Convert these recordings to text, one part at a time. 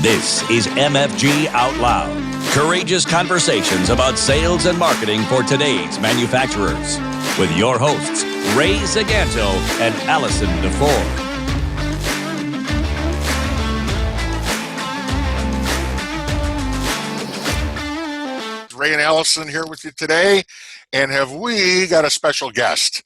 This is MFG Out Loud. Courageous conversations about sales and marketing for today's manufacturers. With your hosts, Ray Zaganto and Allison DeFore. Ray and Allison here with you today. And have we got a special guest?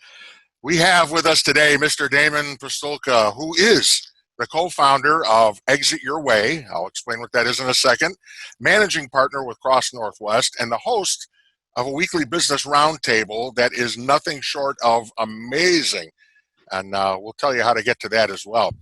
We have with us today Mr. Damon Pistulka, who is the co-founder of Exit Your Way. I'll explain what that is in a second. Managing partner with Cross Northwest and the host of a weekly business roundtable that is nothing short of amazing. And we'll tell you how to get to that as well.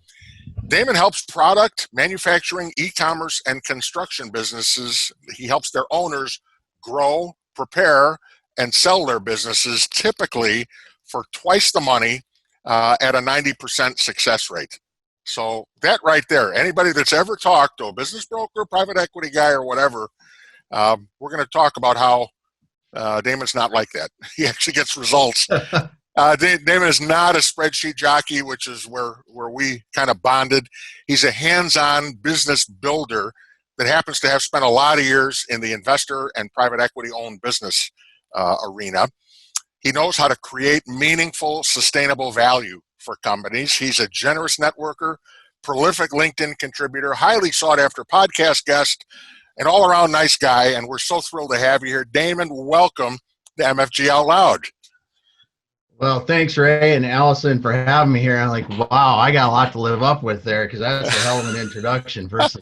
Damon helps product, manufacturing, e-commerce, and construction businesses. He helps their owners grow, prepare, and sell their businesses, typically for twice the money at a 90% success rate. So that right there, anybody that's ever talked to a business broker, private equity guy, or whatever, we're going to talk about how Damon's not like that. He actually gets results. Damon is not a spreadsheet jockey, which is where we kind of bonded. He's a hands-on business builder that happens to have spent a lot of years in the investor and private equity-owned business arena. He knows how to create meaningful, sustainable value for companies. He's a generous networker, prolific LinkedIn contributor, highly sought-after podcast guest, an all-around nice guy, and we're so thrilled to have you here. Damon, welcome to MFG Out Loud. Well, thanks, Ray and Allison, for having me here. I'm like, wow, I got a lot to live up with there because that's a hell of an introduction versus,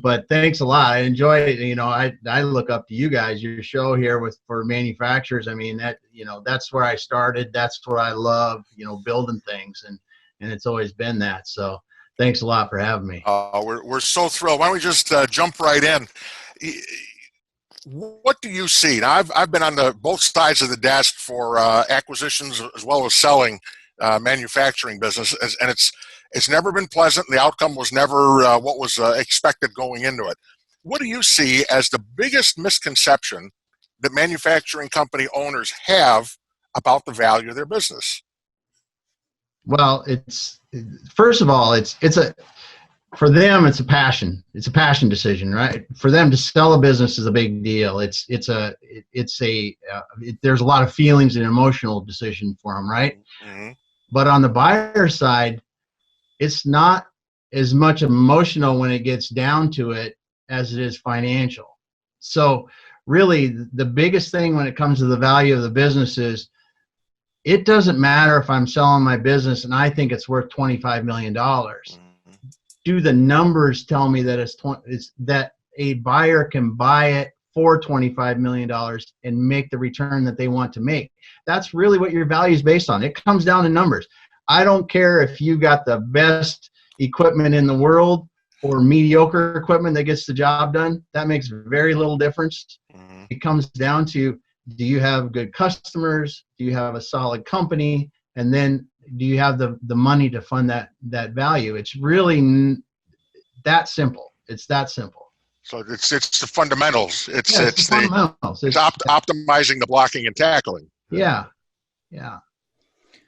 but thanks a lot. I enjoy it. I look up to you guys, your show here for manufacturers. I mean, that's where I started. That's what I love, building things. And it's always been that. So thanks a lot for having me. We're so thrilled. Why don't we just jump right in? What do you see? Now, I've been on both sides of the desk for acquisitions as well as selling manufacturing business, and it's never been pleasant. The outcome was never what was expected going into it. What do you see as the biggest misconception that manufacturing company owners have about the value of their business? Well, first of all, for them, it's a passion. It's a passion decision, right? For them to sell a business is a big deal. There's a lot of feelings and emotional decision for them, right? Mm-hmm. But on the buyer side, it's not as much emotional when it gets down to it as it is financial. So really, the biggest thing when it comes to the value of the business is it doesn't matter if I'm selling my business and I think it's worth $25 million. Do the numbers tell me that that a buyer can buy it for $25 million and make the return that they want to make? That's really what your value is based on. It comes down to numbers. I don't care if you got the best equipment in the world or mediocre equipment that gets the job done. That makes very little difference. Mm-hmm. It comes down to, do you have good customers? Do you have a solid company? And then do you have the money to fund that value? It's really that simple. It's that simple. So it's the fundamentals. It's the fundamentals. It's optimizing the blocking and tackling. Yeah.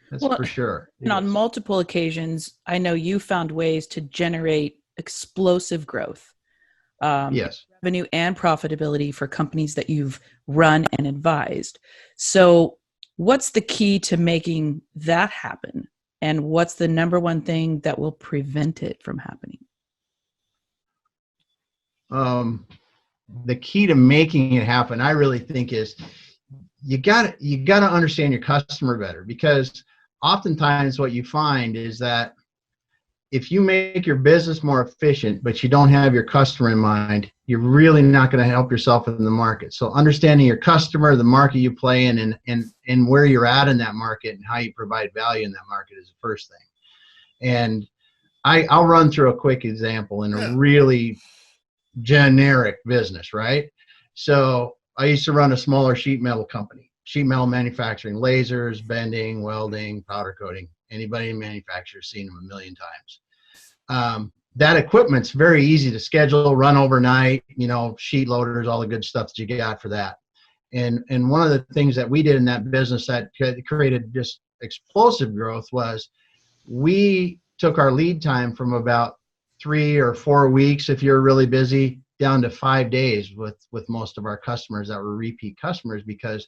That's for sure. And on multiple occasions, I know you found ways to generate explosive growth. Yes. Revenue and profitability for companies that you've run and advised. So what's the key to making that happen? And what's the number one thing that will prevent it from happening? The key to making it happen, I really think, is you got to understand your customer better, because oftentimes what you find is that if you make your business more efficient, but you don't have your customer in mind, you're really not going to help yourself in the market. So understanding your customer, the market you play in, and where you're at in that market and how you provide value in that market is the first thing. And I'll run through a quick example in a really generic business, right? So I used to run a smaller sheet metal company, sheet metal manufacturing, lasers, bending, welding, powder coating. Anybody in manufacturing has seen them a million times. That equipment's very easy to schedule, run overnight, sheet loaders, all the good stuff that you got for that. And one of the things that we did in that business that created just explosive growth was we took our lead time from about 3 or 4 weeks if you're really busy, down to 5 days with most of our customers that were repeat customers, because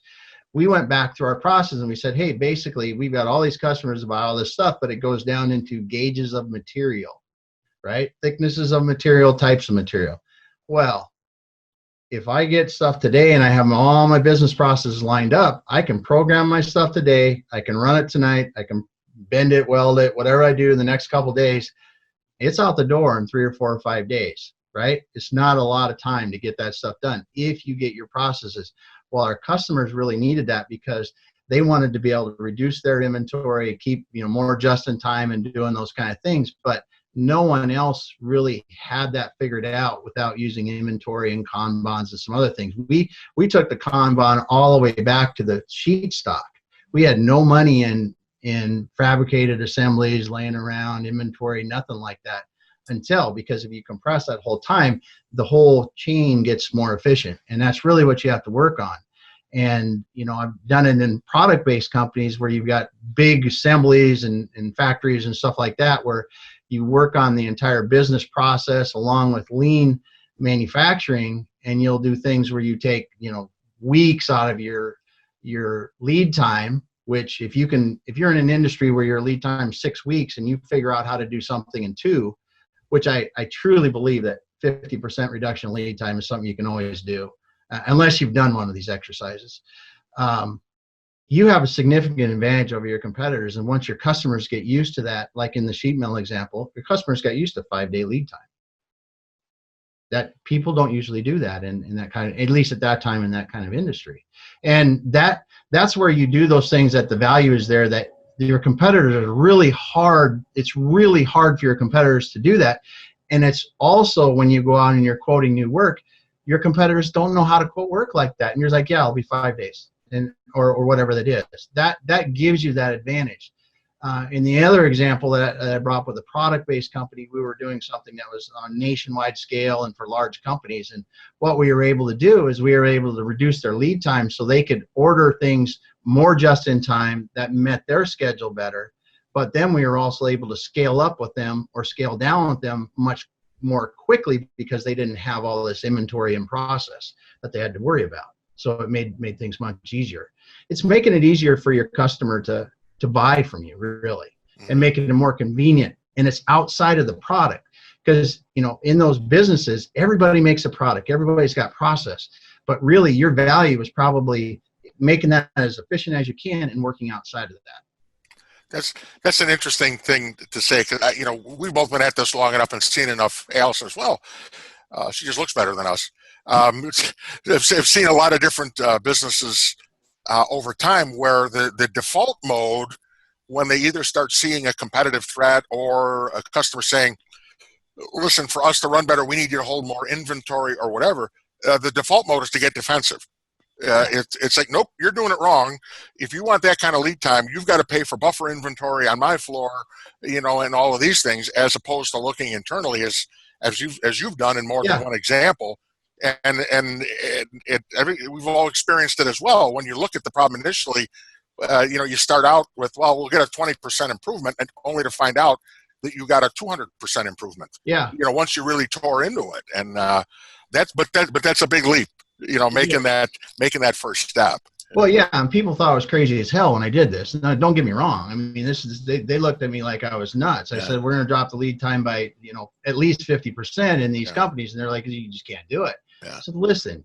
we went back through our process and we said, hey, basically we've got all these customers about all this stuff, but it goes down into gauges of material, right? Thicknesses of material, types of material. Well, if I get stuff today and I have all my business processes lined up, I can program my stuff today. I can run it tonight. I can bend it, weld it, whatever I do in the next couple of days. It's out the door in 3 or 4 or 5 days, right? It's not a lot of time to get that stuff done if you get your processes. Well, our customers really needed that because they wanted to be able to reduce their inventory, keep more just in time and doing those kind of things. But no one else really had that figured out without using inventory and Kanbans and some other things. We took the Kanban all the way back to the sheet stock. We had no money in fabricated assemblies laying around, inventory, nothing like that because if you compress that whole time, the whole chain gets more efficient. And that's really what you have to work on. And, I've done it in product-based companies where you've got big assemblies and factories and stuff like that, where you work on the entire business process along with lean manufacturing, and you'll do things where you take, weeks out of your lead time, which if you're in an industry where your lead time is 6 weeks and you figure out how to do something in 2, which I truly believe that 50% reduction in lead time is something you can always do, unless you've done one of these exercises. You have a significant advantage over your competitors. And once your customers get used to that, like in the sheet metal example, your customers got used to 5-day lead time. That people don't usually do that in that kind of, at least at that time in that kind of industry. And that's where you do those things that the value is there, that your competitors are really hard. It's really hard for your competitors to do that. And it's also when you go out and you're quoting new work, your competitors don't know how to quote work like that. And you're like, yeah, I'll be 5 days. Or whatever that is. That gives you that advantage. In the other example that I brought up with a product-based company, we were doing something that was on a nationwide scale and for large companies. And what we were able to do is we were able to reduce their lead time so they could order things more just in time that met their schedule better. But then we were also able to scale up with them or scale down with them much more quickly because they didn't have all this inventory and process that they had to worry about. So it made things much easier. It's making it easier for your customer to buy from you, really, and making it more convenient. And it's outside of the product because, in those businesses, everybody makes a product. Everybody's got process. But really, your value is probably making that as efficient as you can and working outside of that. That's an interesting thing to say because, we've both been at this long enough and seen enough. Allison as well. She just looks better than us. I've seen a lot of different businesses over time where the default mode, when they either start seeing a competitive threat or a customer saying, listen, for us to run better, we need you to hold more inventory or whatever, the default mode is to get defensive. It's like, nope, you're doing it wrong. If you want that kind of lead time, you've got to pay for buffer inventory on my floor, and all of these things, as opposed to looking internally as you've done in more than one example. And we've all experienced it as well. When you look at the problem initially, you start out with, well, we'll get a 20% improvement, and only to find out that you got a 200% improvement. Yeah. Once you really tore into it, and that's a big leap. Making that first step. Well, yeah, and people thought I was crazy as hell when I did this. No, don't get me wrong. I mean, they looked at me like I was nuts. I said, we're going to drop the lead time by, at least 50% in these companies. And they're like, you just can't do it. Yeah. I said, listen,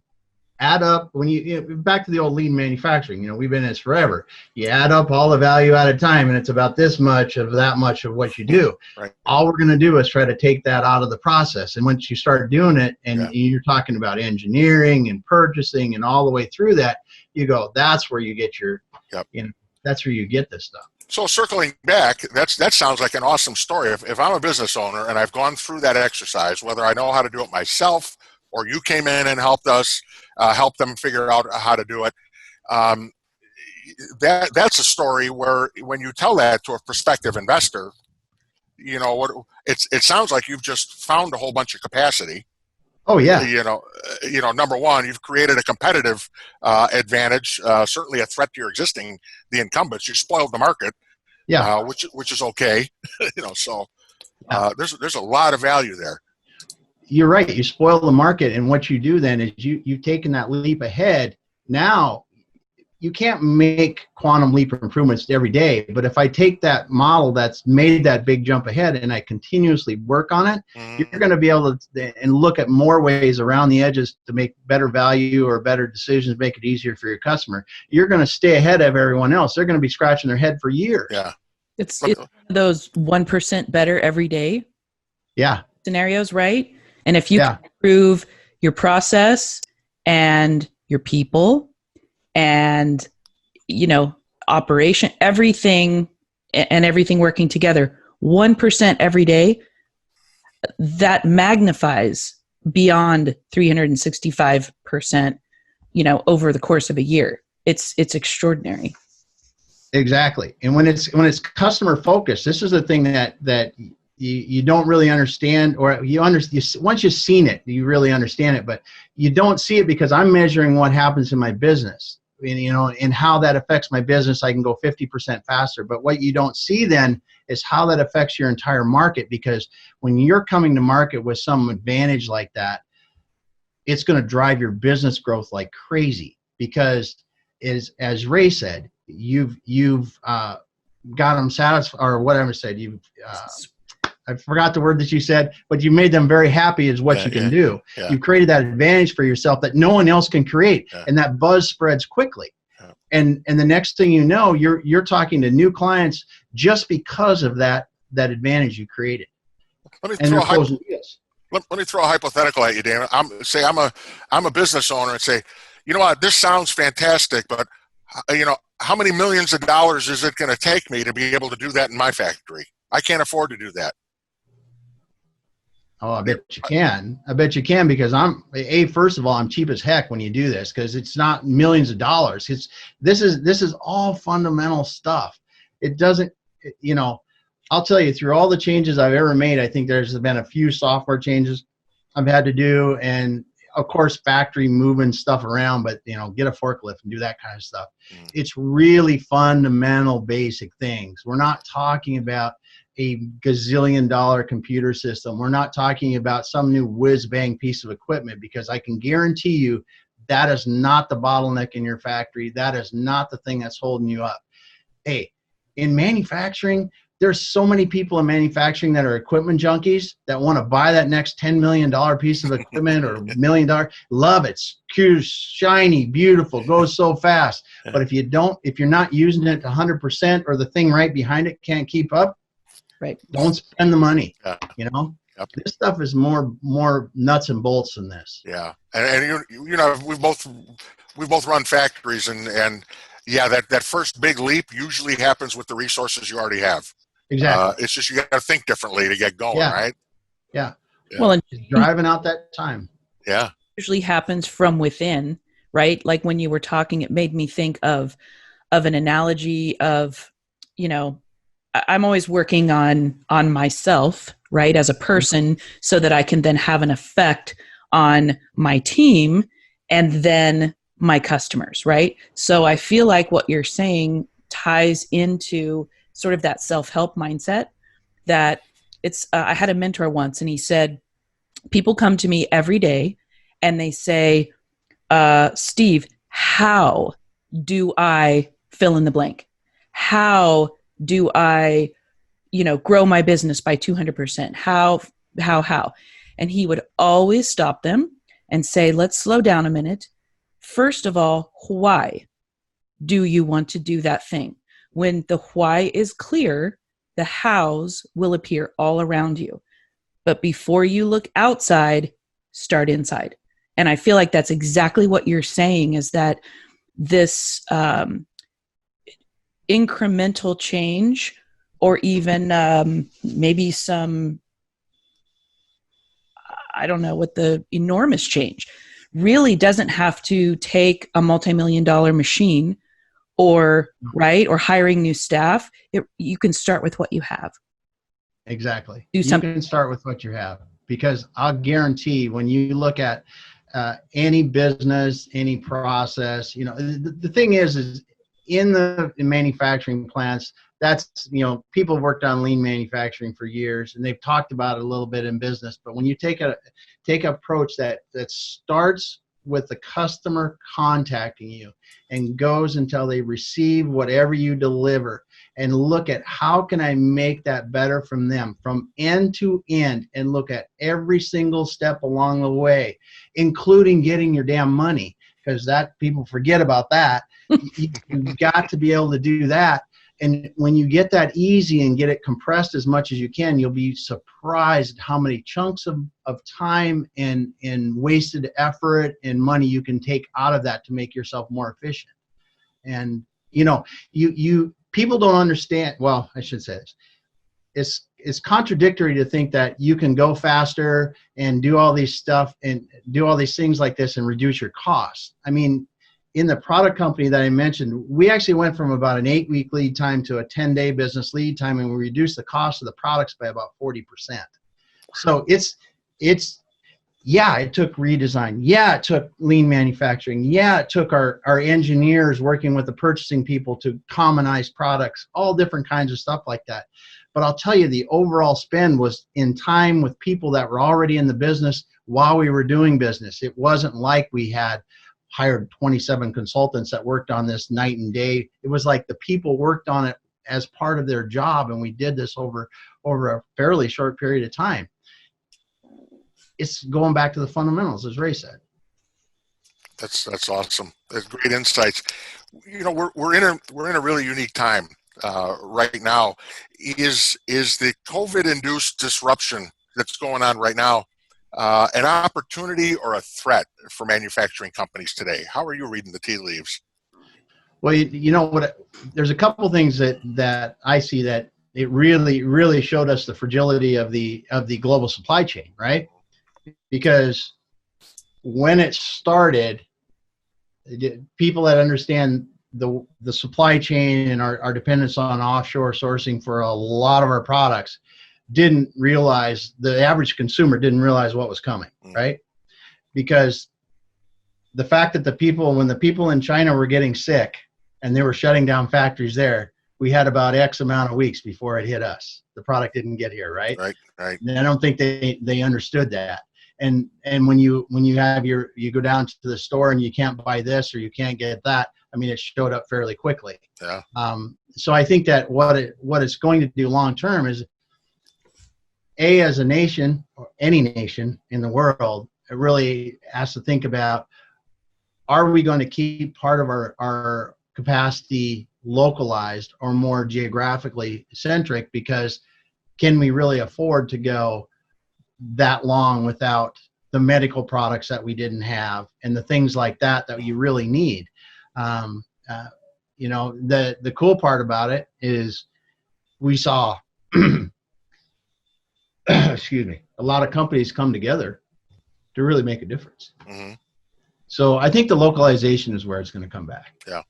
add up when back to the old lean manufacturing, we've been in this forever. You add up all the value at a time and it's about this much of that much of what you do. Right. All we're going to do is try to take that out of the process. And once you start doing it and you're talking about engineering and purchasing and all the way through that, you go, that's where you get your, that's where you get this stuff. So circling back, that sounds like an awesome story. If I'm a business owner and I've gone through that exercise, whether I know how to do it myself or you came in and helped us, help them figure out how to do it. That's a story where when you tell that to a prospective investor, it sounds like you've just found a whole bunch of capacity. Oh yeah. Number one, you've created a competitive advantage, certainly a threat to the incumbents. You spoiled the market. Yeah. Which is okay. So. There's a lot of value there. You're right. You spoil the market, and what you do then is you've taken that leap ahead. Now you can't make quantum leap improvements every day, but if I take that model that's made that big jump ahead and I continuously work on it, you're going to be able to and look at more ways around the edges to make better value or better decisions, make it easier for your customer. You're going to stay ahead of everyone else. They're going to be scratching their head for years. Yeah. It's those 1% better every day scenarios, right? And if you can improve your process and your people and, operation, everything working together, 1% every day, that magnifies beyond 365%, over the course of a year. It's extraordinary. Exactly. And when it's customer focused, this is the thing that you don't really understand, or once you've seen it, you really understand it, but you don't see it because I'm measuring what happens in my business, and how that affects my business. I can go 50% faster, but what you don't see then is how that affects your entire market, because when you're coming to market with some advantage like that, it's going to drive your business growth like crazy, because as Ray said, you've got them satisfied, or whatever said, I forgot the word that you said, but you made them very happy is what you can do. Yeah. You created that advantage for yourself that no one else can create, and that buzz spreads quickly. Yeah. And the next thing you know, you're talking to new clients just because of that advantage you created. Let me throw a hypothetical at you, Dan. I'm a business owner and say, you know what, this sounds fantastic, but how many millions of dollars is it going to take me to be able to do that in my factory? I can't afford to do that. Oh, I bet you can. I bet you can, because first of all, I'm cheap as heck when you do this, because it's not millions of dollars. This is all fundamental stuff. It doesn't, I'll tell you, through all the changes I've ever made, I think there's been a few software changes I've had to do, and of course, factory moving stuff around, but get a forklift and do that kind of stuff. It's really fundamental, basic things. We're not talking about a gazillion-dollar computer system. We're not talking about some new whiz-bang piece of equipment, because I can guarantee you that is not the bottleneck in your factory. That is not the thing that's holding you up. Hey, in manufacturing, there's so many people in manufacturing that are equipment junkies that want to buy that next $10 million piece of equipment or $1 million. Love it. It's cute, shiny, beautiful, goes so fast. But if you're not using it 100%, or the thing right behind it can't keep up, right, don't spend the money. Yep. This stuff is more nuts and bolts than this. Yeah. And we've both run factories, and that first big leap usually happens with the resources you already have. Exactly. It's just you got to think differently to get going, right? Yeah. Well, and driving out that time. Yeah. Usually happens from within, right? Like when you were talking, it made me think of an analogy of, I'm always working on myself, right, as a person, so that I can then have an effect on my team and then my customers, right? So I feel like what you're saying ties into sort of that self-help mindset that it's, I had a mentor once, and he said, people come to me every day and they say, Steve, how do I fill in the blank? How do I, grow my business by 200%? How? And he would always stop them and say, let's slow down a minute. First of all, why do you want to do that thing? When the why is clear, the hows will appear all around you. But before you look outside, start inside. And I feel like that's exactly what you're saying, is that this incremental change, or even maybe some, I don't know what the enormous change, really doesn't have to take a multi-million-dollar machine or hiring new staff. You can start with what you have. Exactly. You can start with what you have, because I'll guarantee when you look at any business, any process, the thing is in manufacturing plants, that's, people worked on lean manufacturing for years, and they've talked about it a little bit in business. But when you take an approach that starts with the customer contacting you and goes until they receive whatever you deliver, and look at how can I make that better from them from end to end, and look at every single step along the way, including getting your damn money, because that people forget about that. You've got to be able to do that. And when you get that easy and get it compressed as much as you can, you'll be surprised how many chunks of time and wasted effort and money you can take out of that to make yourself more efficient. And, people don't understand. Well, I should say this. It's contradictory to think that you can go faster and do all these stuff and do all these things like this and reduce your costs. I mean, in the product company that I mentioned, we actually went from about an 8-week lead time to a 10-day business lead time, and we reduced the cost of the products by about 40%. So it took redesign. Yeah, it took lean manufacturing. Yeah, it took our engineers working with the purchasing people to commonize products, all different kinds of stuff like that. But I'll tell you, the overall spend was in time with people that were already in the business while we were doing business. It wasn't like we had hired 27 consultants that worked on this night and day. It was like the people worked on it as part of their job, and we did this over a fairly short period of time. It's going back to the fundamentals, as Ray said. That's awesome. That's great insights. We're in a really unique time right now. Is the COVID-induced disruption that's going on right now an opportunity or a threat for manufacturing companies today? How are you reading the tea leaves? Well, there's a couple things that I see that it really showed us the fragility of the global supply chain, right? Because when it started, people that understand the supply chain and our dependence on offshore sourcing for a lot of our products didn't realize, the average consumer didn't realize what was coming, right? Because the fact that when the people in China were getting sick and they were shutting down factories there, we had about X amount of weeks before it hit us. The product didn't get here, right? Right. And I don't think they understood that. And when you go down to the store and you can't buy this or you can't get that, I mean, it showed up fairly quickly. Yeah. So I think that what it's going to do long term is, as a nation, or any nation in the world, it really has to think about, are we going to keep part of our capacity localized or more geographically centric? Because can we really afford to go that long without the medical products that we didn't have and the things like that you really need? The cool part about it is we saw excuse me, a lot of companies come together to really make a difference. Mm-hmm. So I think the localization is where it's going to come back. Yeah.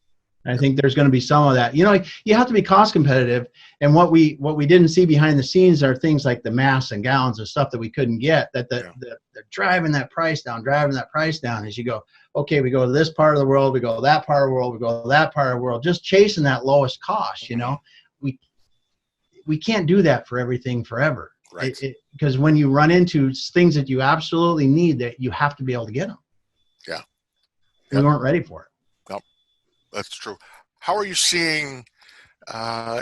I think there's going to be some of that. You have to be cost competitive, and what we didn't see behind the scenes are things like the masks and gowns and stuff that we couldn't get. They're driving that price down. As you go, okay, we go to this part of the world, we go to that part of the world, we go to that part of the world, just chasing that lowest cost. We can't do that for everything forever. Right. Because when you run into things that you absolutely need, that you have to be able to get them. Yeah. We weren't ready for it. Nope. That's true. How are you seeing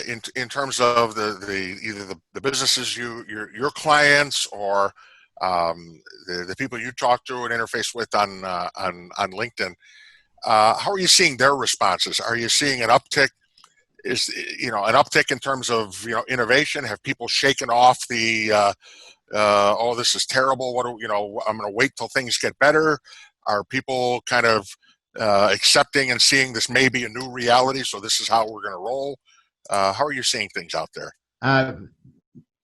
in terms of either the businesses your clients or the people you talk to and interface with on LinkedIn? How are you seeing their responses? Are you seeing an uptick? Is an uptick in terms of innovation? Have people shaken off the oh, this is terrible, I'm going to wait till things get better? Are people kind of accepting and seeing this may be a new reality, so this is how we're going to roll? How are you seeing things out there?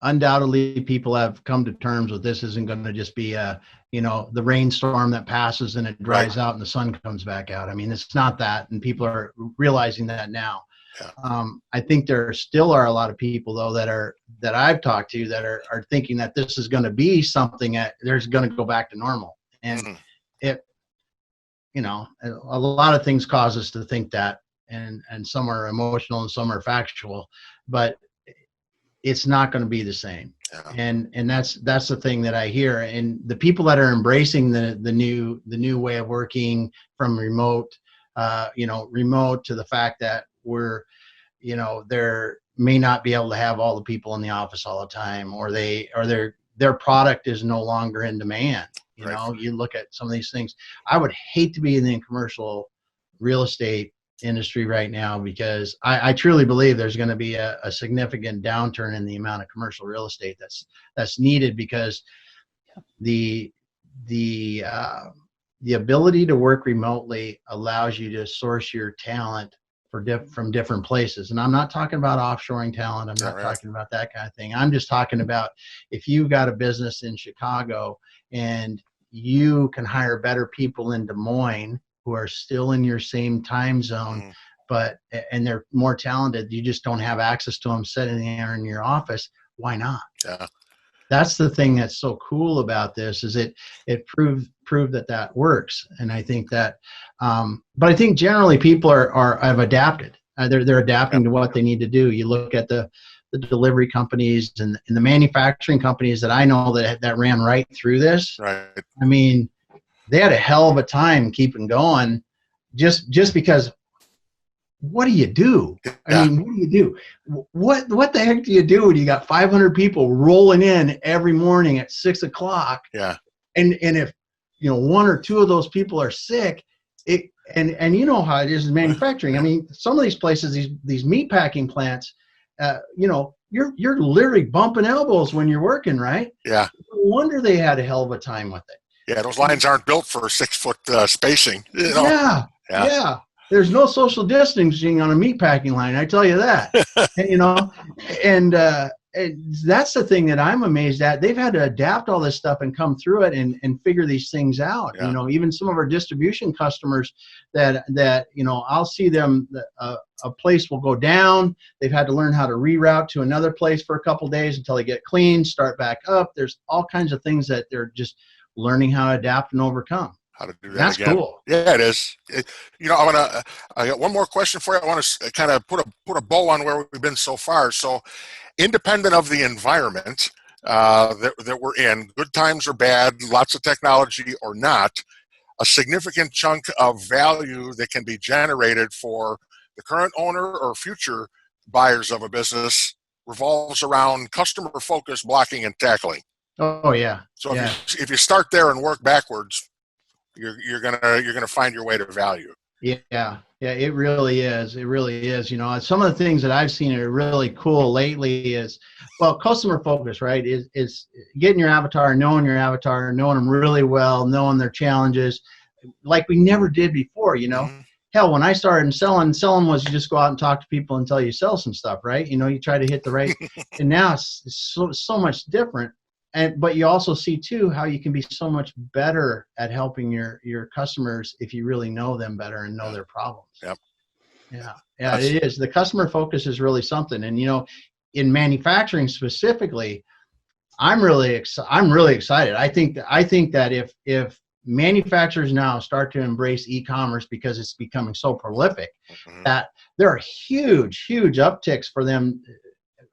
Undoubtedly, people have come to terms with this isn't going to just be the rainstorm that passes and it dries out and the sun comes back out. I mean, it's not that, and people are realizing that now. Yeah. I think there still are a lot of people, though, that I've talked to that are thinking that this is going to be something that there's going to go back to normal. And a lot of things cause us to think that. and some are emotional and some are factual, but it's not going to be the same. Yeah. And that's the thing that I hear. And the people that are embracing the new way of working from remote, remote to the fact that we're, they're may not be able to have all the people in the office all the time, or their product is no longer in demand. Right. You look at some of these things. I would hate to be in the commercial real estate industry right now, because I truly believe there's going to be a significant downturn in the amount of commercial real estate that's needed, because the ability to work remotely allows you to source your talent from different places. And I'm not talking about offshoring talent. I'm not talking about that kind of thing. I'm just talking about if you've got a business in Chicago and you can hire better people in Des Moines who are still in your same time zone, and they're more talented, you just don't have access to them sitting there in your office. Why not? Yeah. That's the thing that's so cool about this, is it proved that works. And I think that, but I think generally people have adapted. They're adapting to what they need to do. You look at the delivery companies and the manufacturing companies that I know that ran right through this. Right. I mean, they had a hell of a time keeping going, just because. What do you do? I mean, what do you do? What the heck do you do when you got 500 people rolling in every morning at 6 o'clock? Yeah. And if one or two of those people are sick, and you know how it is in manufacturing. I mean, some of these places, these meat packing plants, you're literally bumping elbows when you're working, right? Yeah. No wonder they had a hell of a time with it. Yeah, those lines aren't built for 6 foot spacing. Yeah. There's no social distancing on a meat packing line, I tell you that. and that's the thing that I'm amazed at. They've had to adapt all this stuff and come through it and figure these things out. Yeah. Even some of our distribution customers that I'll see them, a place will go down. They've had to learn how to reroute to another place for a couple of days until they get clean, start back up. There's all kinds of things that they're just learning how to adapt and overcome. How to do that That's again. cool. Yeah, it is. I got one more question for you. I want to kind of put a bow on where we've been so far. So, independent of the environment that we're in, good times or bad, lots of technology or not, a significant chunk of value that can be generated for the current owner or future buyers of a business revolves around customer focus, blocking and tackling. Oh yeah. So yeah. if you start there and work backwards, you're gonna find your way to value. Yeah, it really is. It really is. Some of the things that I've seen that are really cool lately is, customer focus, right? Is getting your avatar, knowing them really well, knowing their challenges, like we never did before. Mm-hmm. Hell, when I started selling was you just go out and talk to people until you sell some stuff, right? You try to hit the right, and now it's so much different. But you also see too how you can be so much better at helping your customers if you really know them better and know their problems. Yep. Yeah, it is. The customer focus is really something. And in manufacturing specifically, I'm really excited. I think that if manufacturers now start to embrace e-commerce because it's becoming so prolific, that there are huge upticks for them.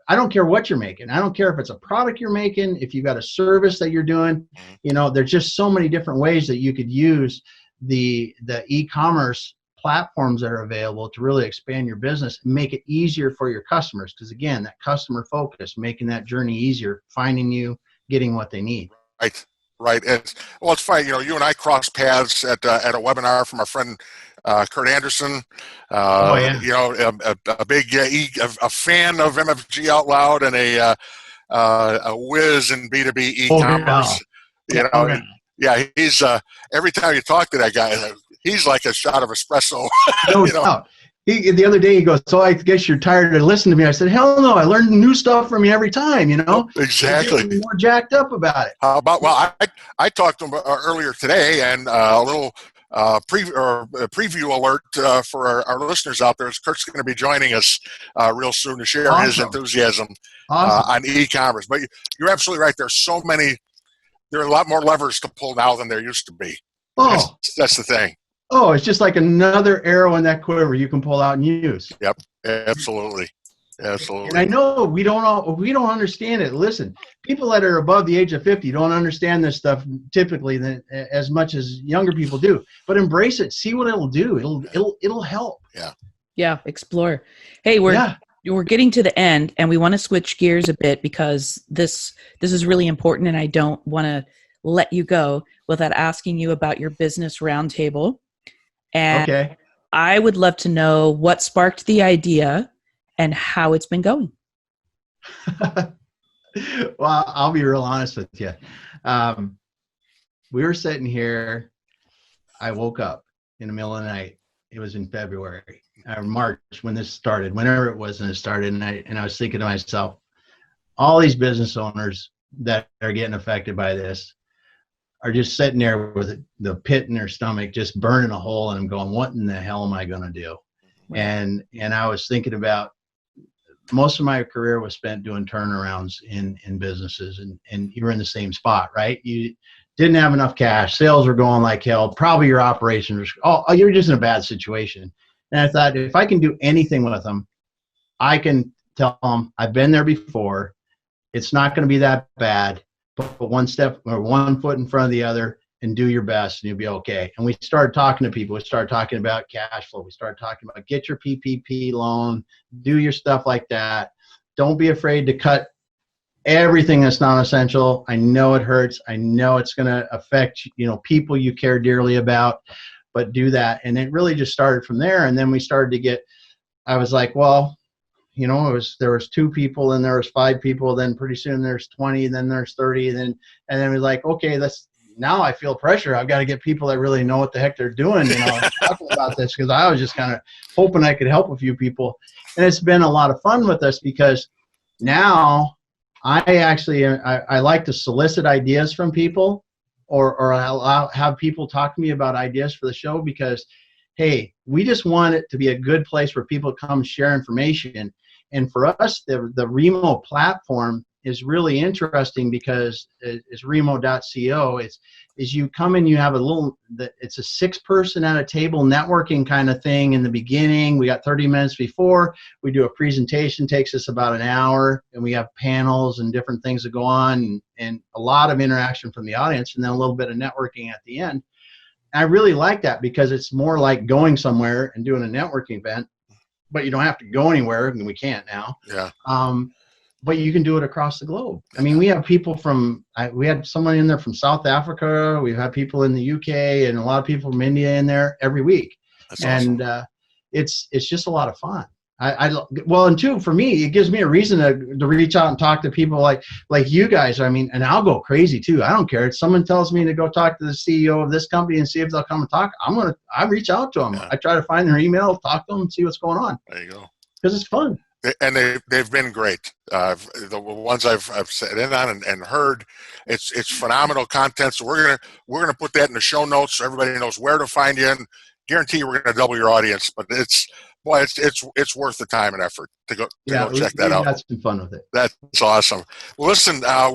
I don't care what you're making. I don't care if it's a product you're making, if you've got a service that you're doing, there's just so many different ways that you could use the e-commerce platforms that are available to really expand your business and make it easier for your customers. Because again, that customer focus, making that journey easier, finding you, getting what they need. Right. It's funny. You and I crossed paths at a webinar from our friend Kurt Anderson. A big a fan of MFG Out Loud and a whiz in B2B e-commerce. He's every time you talk to that guy, he's like a shot of espresso. No doubt. The other day he goes, "So I guess you're tired of listening to me." I said, "Hell no! I learn new stuff from you every time." Exactly. More jacked up about it. How about? Well, I talked to him earlier today, and a little preview alert for our listeners out there is Kurt's going to be joining us real soon to share his enthusiasm on e-commerce. But you're absolutely right. There are a lot more levers to pull now than there used to be. That's the thing. Oh, it's just like another arrow in that quiver you can pull out and use. Yep, absolutely. Absolutely. And I know we don't understand it. Listen, people that are above the age of 50 don't understand this stuff typically as much as younger people do. But embrace it. See what it'll do. It'll help. Yeah. Yeah. Explore. Hey, we're getting to the end, and we want to switch gears a bit because this is really important, and I don't want to let you go without asking you about your business roundtable. And okay. I would love to know what sparked the idea and how it's been going. Well, I'll be real honest with you. We were sitting here. I woke up in the middle of the night. It was in February or March when this started, whenever it was, and it started. And I was thinking to myself, all these business owners that are getting affected by this are just sitting there with the pit in their stomach, just burning a hole in them, going, what in the hell am I going to do? And I was thinking about, most of my career was spent doing turnarounds in businesses, and you were in the same spot, right? You didn't have enough cash. Sales were going like hell. Probably your operations were, you're just in a bad situation. And I thought, if I can do anything with them, I can tell them I've been there before. It's not going to be that bad, but one step or one foot in front of the other, and do your best, and you'll be okay. And we started talking to people. We started talking about cash flow. We started talking about get your PPP loan, do your stuff like that. Don't be afraid to cut everything that's non-essential. I know it hurts. I know it's going to affect, people you care dearly about, but do that. And it really just started from there. And then we started to get, I was like, well, there was 2 people, and there was 5 people. Then pretty soon there's 20, then there's 30. And then we're like, okay, now I feel pressure. I've got to get people that really know what the heck they're doing, talking about this, because I was just kind of hoping I could help a few people. And it's been a lot of fun with us, because now I actually, I like to solicit ideas from people, or I'll have people talk to me about ideas for the show, because, hey, we just want it to be a good place where people come share information. And for us, the Remo platform is really interesting, because it's remo.co. Is you come in, you have it's a 6-person at a table networking kind of thing in the beginning. We got 30 minutes before. We do a presentation, takes us about an hour, and we have panels and different things that go on, and a lot of interaction from the audience, and then a little bit of networking at the end. And I really like that, because it's more like going somewhere and doing a networking event, but you don't have to go anywhere, and we can't now. Yeah. But you can do it across the globe. I mean, we have people we had someone in there from South Africa. We've had people in the UK, and a lot of people from India in there every week. That's awesome. And it's just a lot of fun. And 2, for me, it gives me a reason to reach out and talk to people like you guys. I mean, and I'll go crazy too. I don't care. If someone tells me to go talk to the CEO of this company and see if they'll come and talk, I reach out to them. Yeah. I try to find their email, talk to them, and see what's going on. There you go. Because it's fun. And they've been great. The ones I've sat in on and heard, it's phenomenal content. So we're gonna put that in the show notes so everybody knows where to find you. And guarantee you we're gonna double your audience. But it's worth the time and effort to go check that out. That's been fun with it. That's awesome. Well, listen, I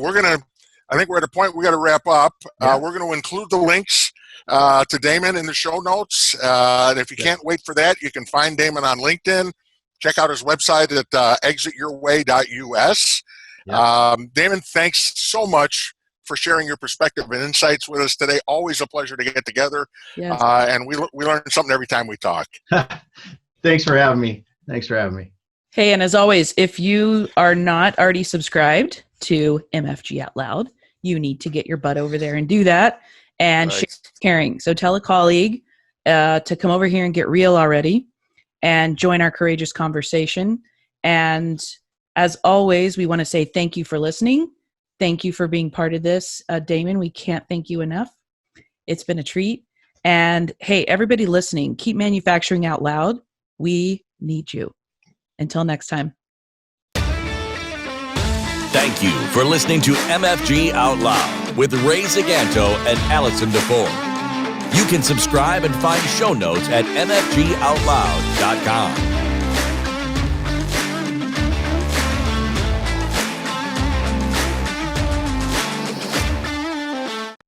think we're at a point we got to wrap up. Yeah. We're going to include the links to Damon in the show notes. And if you can't wait for that, you can find Damon on LinkedIn. Check out his website at exityourway.us. Yeah. Damon, thanks so much for sharing your perspective and insights with us today. Always a pleasure to get together. Yes. And we learn something every time we talk. Thanks for having me. Hey, and as always, if you are not already subscribed to MFG Out Loud, you need to get your butt over there and do that. And share caring. So tell a colleague to come over here and get real already and join our courageous conversation. And as always, we want to say thank you for listening. Thank you for being part of this. Damon, we can't thank you enough. It's been a treat. And hey, everybody listening, keep manufacturing out loud. We need you. Until next time. Thank you for listening to MFG Out Loud with Ray Zaganto and Allison DeFore. You can subscribe and find show notes at mfgoutloud.com.